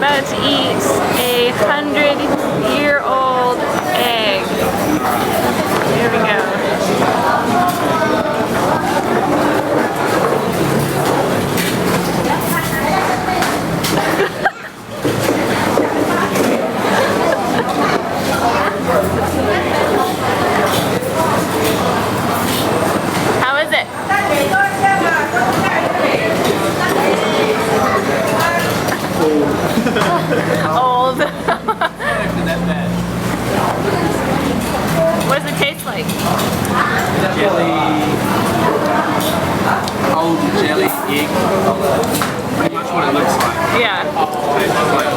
about to eat a 100-year-old egg. Here we go. How is it? Old. What does it taste like? Jelly. Old jelly egg. Pretty much what it looks like. Yeah. Tastes like